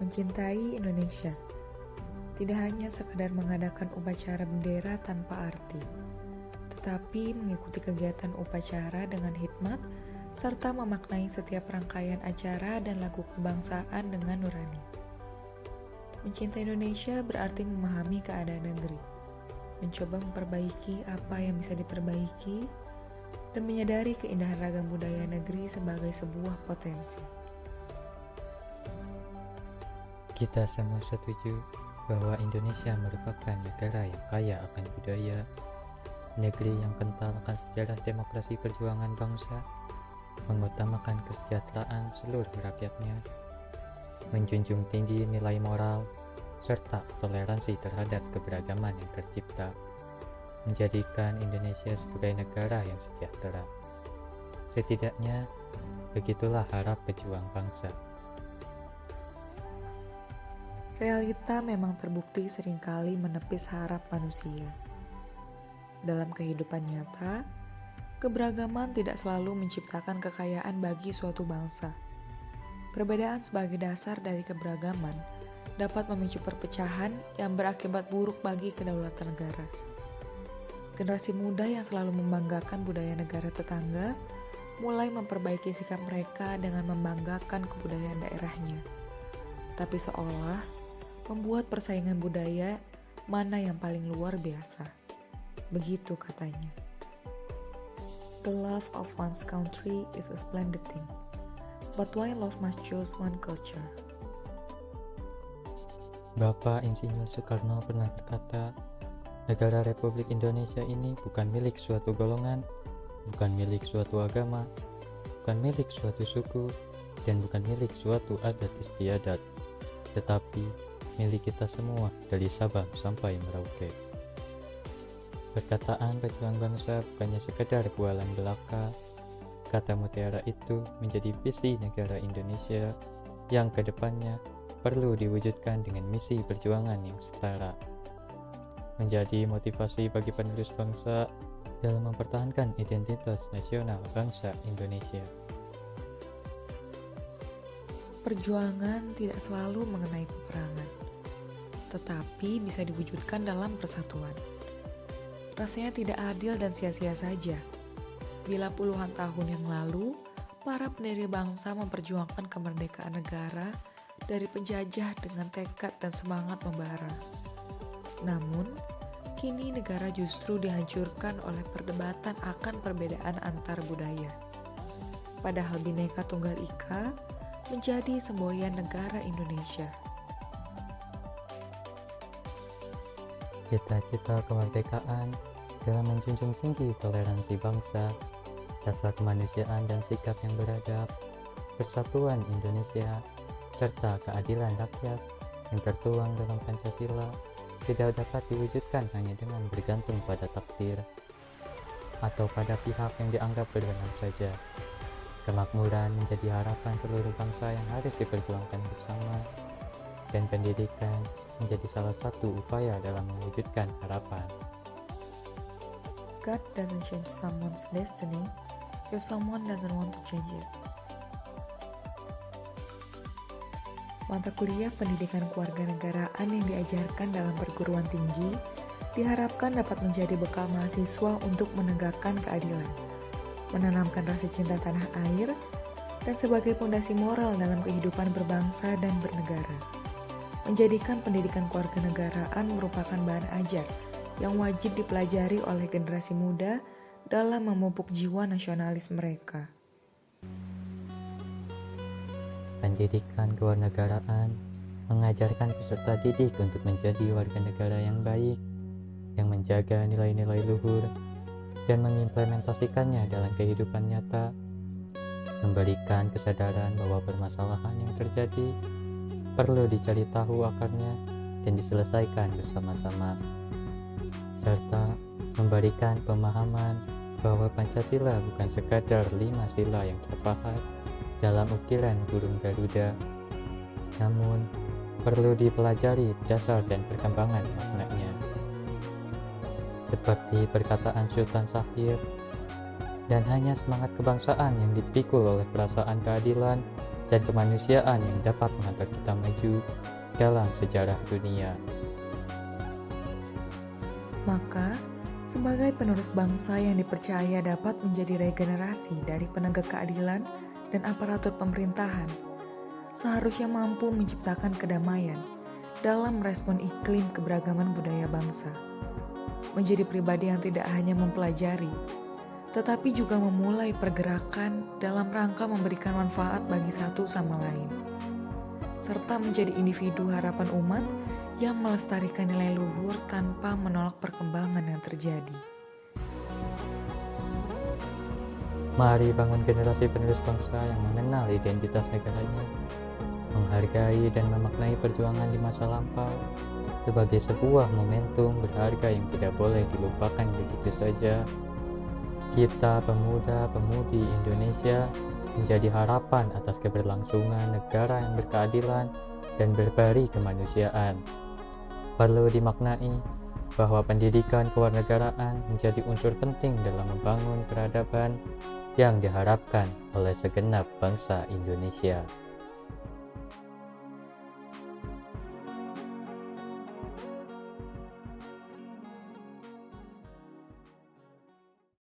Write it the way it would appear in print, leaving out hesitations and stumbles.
Mencintai Indonesia tidak hanya sekadar mengadakan upacara bendera tanpa arti, tetapi mengikuti kegiatan upacara dengan hikmat serta memaknai setiap rangkaian acara dan lagu kebangsaan dengan nurani. Mencintai Indonesia berarti memahami keadaan negeri, mencoba memperbaiki apa yang bisa diperbaiki, dan menyadari keindahan ragam budaya negeri sebagai sebuah potensi. Kita semua setuju bahwa Indonesia merupakan negara yang kaya akan budaya, negeri yang kental akan sejarah demokrasi perjuangan bangsa, mengutamakan kesejahteraan seluruh rakyatnya, menjunjung tinggi nilai moral, serta toleransi terhadap keberagaman yang tercipta, menjadikan Indonesia sebagai negara yang sejahtera. Setidaknya, begitulah harap pejuang bangsa. Realita memang terbukti seringkali menepis harap manusia. Dalam kehidupan nyata, keberagaman tidak selalu menciptakan kekayaan bagi suatu bangsa. Perbedaan sebagai dasar dari keberagaman dapat memicu perpecahan yang berakibat buruk bagi kedaulatan negara. Generasi muda yang selalu membanggakan budaya negara tetangga mulai memperbaiki sikap mereka dengan membanggakan kebudayaan daerahnya. Tapi seolah membuat persaingan budaya mana yang paling luar biasa. Begitu katanya. The love of one's country is a splendid thing, but why love must choose one culture? Bapak Insinyur Soekarno pernah berkata, negara Republik Indonesia ini bukan milik suatu golongan, bukan milik suatu agama, bukan milik suatu suku, dan bukan milik suatu adat istiadat, tetapi milik kita semua dari Sabang sampai Merauke. Perkataan pejuang bangsa bukannya sekedar bualan belaka. Kata mutiara itu menjadi visi negara Indonesia yang kedepannya perlu diwujudkan dengan misi perjuangan yang setara. Menjadi motivasi bagi penerus bangsa dalam mempertahankan identitas nasional bangsa Indonesia. Perjuangan tidak selalu mengenai peperangan, tetapi bisa diwujudkan dalam persatuan. Rasanya tidak adil dan sia-sia saja bila puluhan tahun yang lalu para pendiri bangsa memperjuangkan kemerdekaan negara dari penjajah dengan tekad dan semangat membara. Namun, kini negara justru dihancurkan oleh perdebatan akan perbedaan antar budaya. Padahal Bhinneka Tunggal Ika menjadi semboyan negara Indonesia. Cita-cita kemerdekaan dalam menjunjung tinggi toleransi bangsa, rasa kemanusiaan dan sikap yang beradab, persatuan Indonesia, serta keadilan rakyat yang tertuang dalam Pancasila tidak dapat diwujudkan hanya dengan bergantung pada takdir atau pada pihak yang dianggap berwenang saja. Kemakmuran menjadi harapan seluruh bangsa yang harus diperjuangkan bersama, dan pendidikan menjadi salah satu upaya dalam mewujudkan harapan. God doesn't change someone's destiny if someone doesn't want to change it. Mata kuliah pendidikan kewarganegaraan yang diajarkan dalam perguruan tinggi diharapkan dapat menjadi bekal mahasiswa untuk menegakkan keadilan, menanamkan rasa cinta tanah air, dan sebagai fondasi moral dalam kehidupan berbangsa dan bernegara. Menjadikan pendidikan kewarganegaraan merupakan bahan ajar yang wajib dipelajari oleh generasi muda dalam memupuk jiwa nasionalis mereka. Pendidikan kewarganegaraan mengajarkan peserta didik untuk menjadi warga negara yang baik, yang menjaga nilai-nilai luhur, dan mengimplementasikannya dalam kehidupan nyata, memberikan kesadaran bahwa permasalahan yang terjadi perlu dicari tahu akarnya dan diselesaikan bersama-sama, serta memberikan pemahaman bahwa Pancasila bukan sekadar 5 sila yang terpahat dalam ukiran burung Garuda, namun perlu dipelajari dasar dan perkembangan maknanya. Seperti perkataan Sultan Syahrir, dan hanya semangat kebangsaan yang dipikul oleh perasaan keadilan dan kemanusiaan yang dapat mengantar kita maju dalam sejarah dunia. Maka, sebagai penerus bangsa yang dipercaya dapat menjadi regenerasi dari penegak keadilan dan aparatur pemerintahan, seharusnya mampu menciptakan kedamaian dalam merespon iklim keberagaman budaya bangsa. Menjadi pribadi yang tidak hanya mempelajari, tetapi juga memulai pergerakan dalam rangka memberikan manfaat bagi satu sama lain, serta menjadi individu harapan umat yang melestarikan nilai luhur tanpa menolak perkembangan yang terjadi. Mari bangun generasi penerus bangsa yang mengenal identitas negaranya, menghargai dan memaknai perjuangan di masa lampau sebagai sebuah momentum berharga yang tidak boleh dilupakan begitu saja. Kita pemuda-pemudi Indonesia menjadi harapan atas keberlangsungan negara yang berkeadilan dan berbari kemanusiaan. Perlu dimaknai bahwa pendidikan kewarganegaraan menjadi unsur penting dalam membangun peradaban yang diharapkan oleh segenap bangsa Indonesia.